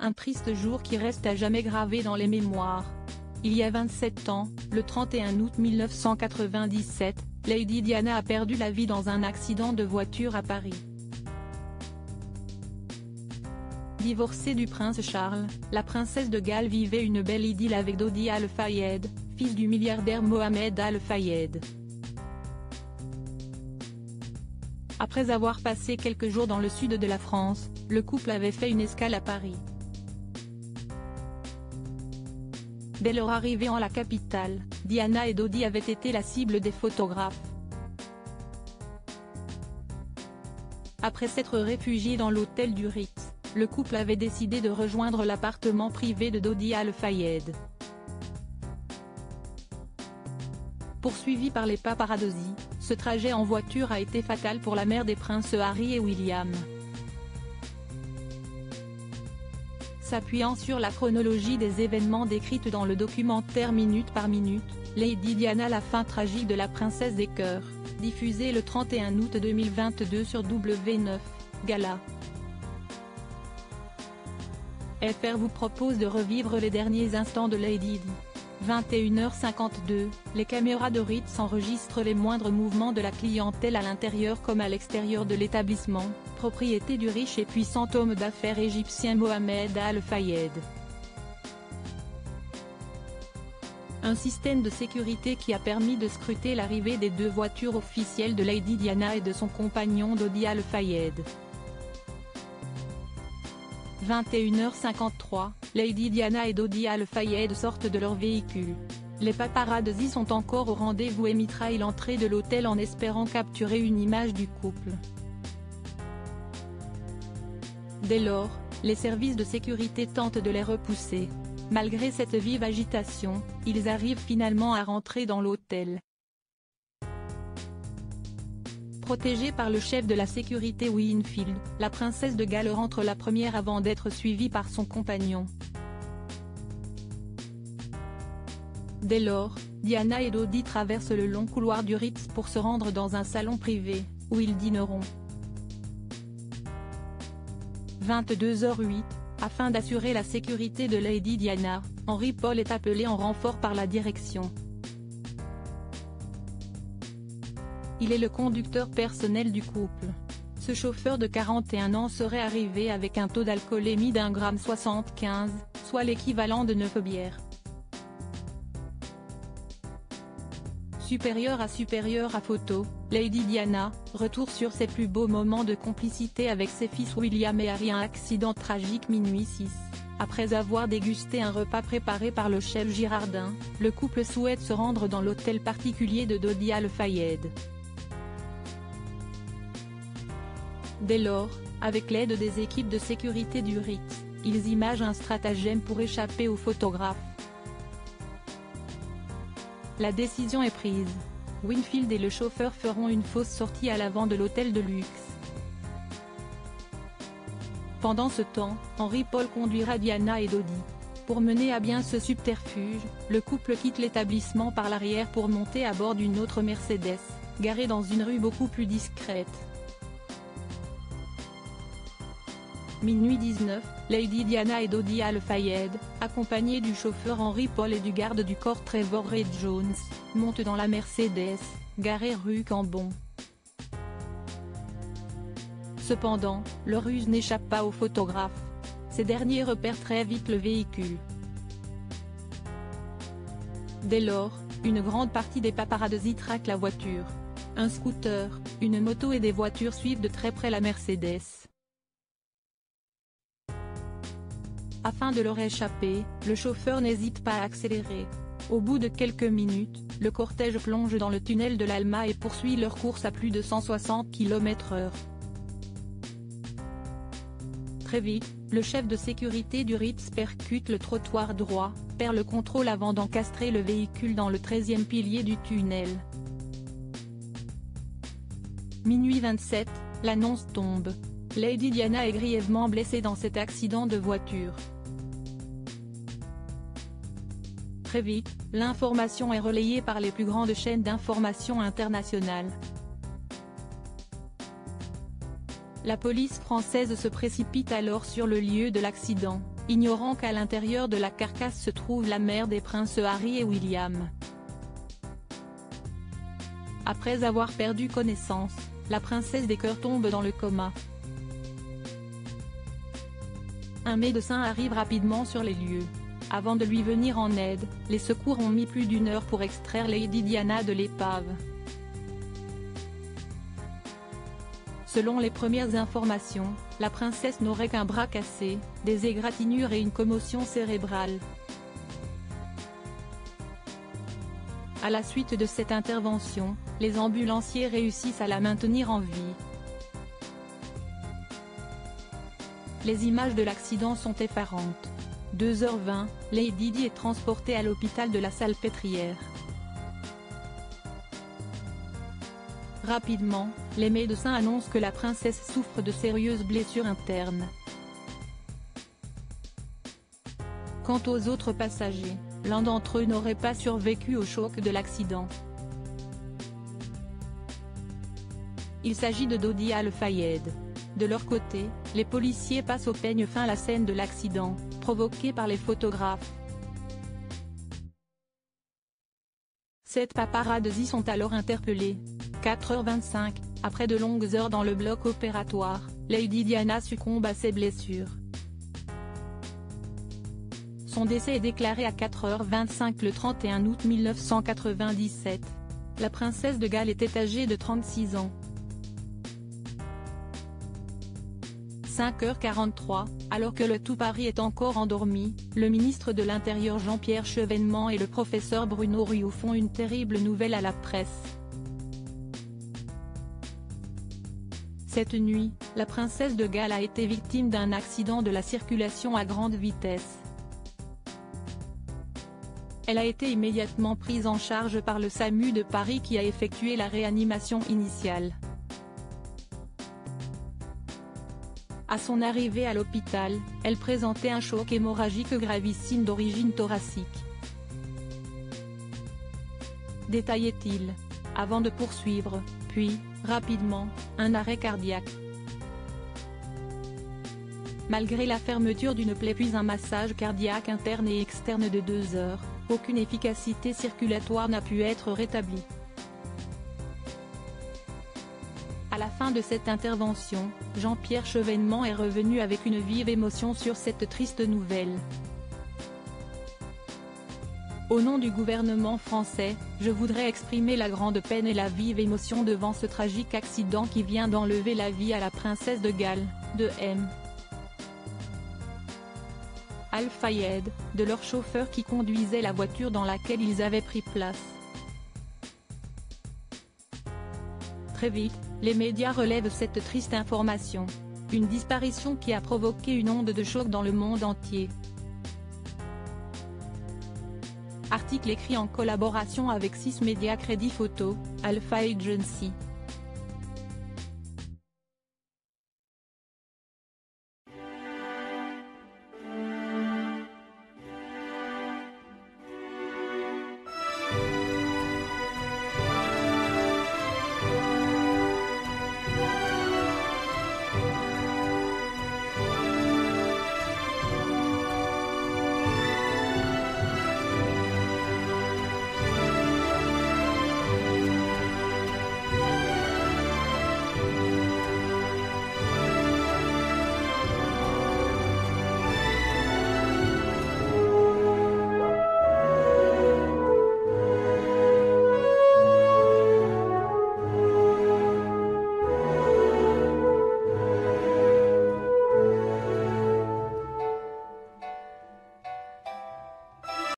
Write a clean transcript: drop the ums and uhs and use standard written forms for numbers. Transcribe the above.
Un triste jour qui reste à jamais gravé dans les mémoires. Il y a 27 ans, le 31 août 1997, Lady Diana a perdu la vie dans un accident de voiture à Paris. Divorcée du prince Charles, la princesse de Galles vivait une belle idylle avec Dodi Al Fayed, fils du milliardaire Mohamed Al Fayed. Après avoir passé quelques jours dans le sud de la France, le couple avait fait une escale à Paris. Dès leur arrivée en la capitale, Diana et Dodi avaient été la cible des photographes. Après s'être réfugiés dans l'hôtel du Ritz, le couple avait décidé de rejoindre l'appartement privé de Dodi Al Fayed. Poursuivi par les paparazzi, ce trajet en voiture a été fatal pour la mère des princes Harry et William. S'appuyant sur la chronologie des événements décrite dans le documentaire Minute par Minute, Lady Diana, la fin tragique de la princesse des cœurs, diffusé le 31 août 2022 sur W9, Gala. FR vous propose de revivre les derniers instants de Lady Di. 21h52, les caméras de Ritz enregistrent les moindres mouvements de la clientèle à l'intérieur comme à l'extérieur de l'établissement, propriété du riche et puissant homme d'affaires égyptien Mohamed Al Fayed. Un système de sécurité qui a permis de scruter l'arrivée des deux voitures officielles de Lady Diana et de son compagnon Dodi Al Fayed. 21h53, Lady Diana et Dodi Al Fayed sortent de leur véhicule. Les paparazzi sont encore au rendez-vous et mitraillent l'entrée de l'hôtel en espérant capturer une image du couple. Dès lors, les services de sécurité tentent de les repousser. Malgré cette vive agitation, ils arrivent finalement à rentrer dans l'hôtel. Protégée par le chef de la sécurité Winfield, la princesse de Galles rentre la première avant d'être suivie par son compagnon. Dès lors, Diana et Dodi traversent le long couloir du Ritz pour se rendre dans un salon privé, où ils dîneront. 22h08, afin d'assurer la sécurité de Lady Diana, Henry Paul est appelé en renfort par la direction. Il est le conducteur personnel du couple. Ce chauffeur de 41 ans serait arrivé avec un taux d'alcoolémie d'1,75 g, soit l'équivalent de 9 bières. Supérieur à photo, Lady Diana, retour sur ses plus beaux moments de complicité avec ses fils William et Harry. Un accident tragique minuit 6. Après avoir dégusté un repas préparé par le chef Girardin, le couple souhaite se rendre dans l'hôtel particulier de Dodi Al Fayed. Dès lors, avec l'aide des équipes de sécurité du Ritz, ils imagent un stratagème pour échapper aux photographes. La décision est prise. Winfield et le chauffeur feront une fausse sortie à l'avant de l'hôtel de luxe. Pendant ce temps, Henry Paul conduira Diana et Dodi. Pour mener à bien ce subterfuge, le couple quitte l'établissement par l'arrière pour monter à bord d'une autre Mercedes, garée dans une rue beaucoup plus discrète. Minuit 19, Lady Diana et Dodi Al Fayed, accompagnés du chauffeur Henry Paul et du garde du corps Trevor Ray Jones, montent dans la Mercedes, garée rue Cambon. Cependant, leur ruse n'échappe pas aux photographes. Ces derniers repèrent très vite le véhicule. Dès lors, une grande partie des paparazzi traquent la voiture. Un scooter, une moto et des voitures suivent de très près la Mercedes. Afin de leur échapper, le chauffeur n'hésite pas à accélérer. Au bout de quelques minutes, le cortège plonge dans le tunnel de l'Alma et poursuit leur course à plus de 160 km/h. Très vite, le chef de sécurité du Ritz percute le trottoir droit, perd le contrôle avant d'encastrer le véhicule dans le 13e pilier du tunnel. Minuit 27, l'annonce tombe. Lady Diana est grièvement blessée dans cet accident de voiture. Très vite, l'information est relayée par les plus grandes chaînes d'information internationales. La police française se précipite alors sur le lieu de l'accident. ignorant qu'à l'intérieur de la carcasse se trouve la mère des princes Harry et William. Après avoir perdu connaissance, la princesse des cœurs tombe dans le coma. Un médecin arrive rapidement sur les lieux. Avant de lui venir en aide, les secours ont mis plus d'une heure pour extraire Lady Diana de l'épave. Selon les premières informations, la princesse n'aurait qu'un bras cassé, des égratignures et une commotion cérébrale. À la suite de cette intervention, les ambulanciers réussissent à la maintenir en vie. Les images de l'accident sont effarantes. 2h20, Lady Di est transportée à l'hôpital de la Salpêtrière. Rapidement, les médecins annoncent que la princesse souffre de sérieuses blessures internes. Quant aux autres passagers, l'un d'entre eux n'aurait pas survécu au choc de l'accident. Il s'agit de Dodi Al-Fayed. De leur côté, les policiers passent au peigne fin la scène de l'accident, provoqué par les photographes. 7 paparazzis sont alors interpellés. 4h25, après de longues heures dans le bloc opératoire, Lady Diana succombe à ses blessures. Son décès est déclaré à 4h25 le 31 août 1997. La princesse de Galles était âgée de 36 ans. 5h43, alors que le tout Paris est encore endormi, le ministre de l'Intérieur Jean-Pierre Chevènement et le professeur Bruno Rioux font une terrible nouvelle à la presse. Cette nuit, la princesse de Galles a été victime d'un accident de la circulation à grande vitesse. Elle a été immédiatement prise en charge par le SAMU de Paris qui a effectué la réanimation initiale. À son arrivée à l'hôpital, elle présentait un choc hémorragique gravissime d'origine thoracique. Détaillait-il. Avant de poursuivre, puis, rapidement, un arrêt cardiaque. Malgré la fermeture d'une plaie puis un massage cardiaque interne et externe de 2 heures, aucune efficacité circulatoire n'a pu être rétablie. À la fin de cette intervention, Jean-Pierre Chevènement est revenu avec une vive émotion sur cette triste nouvelle. Au nom du gouvernement français, je voudrais exprimer la grande peine et la vive émotion devant ce tragique accident qui vient d'enlever la vie à la princesse de Galles, de M. Al-Fayed, de leur chauffeur qui conduisait la voiture dans laquelle ils avaient pris place. Très vite, les médias relèvent cette triste information. Une disparition qui a provoqué une onde de choc dans le monde entier. Article écrit en collaboration avec 6 médias Crédit Photo, Alpha Agency.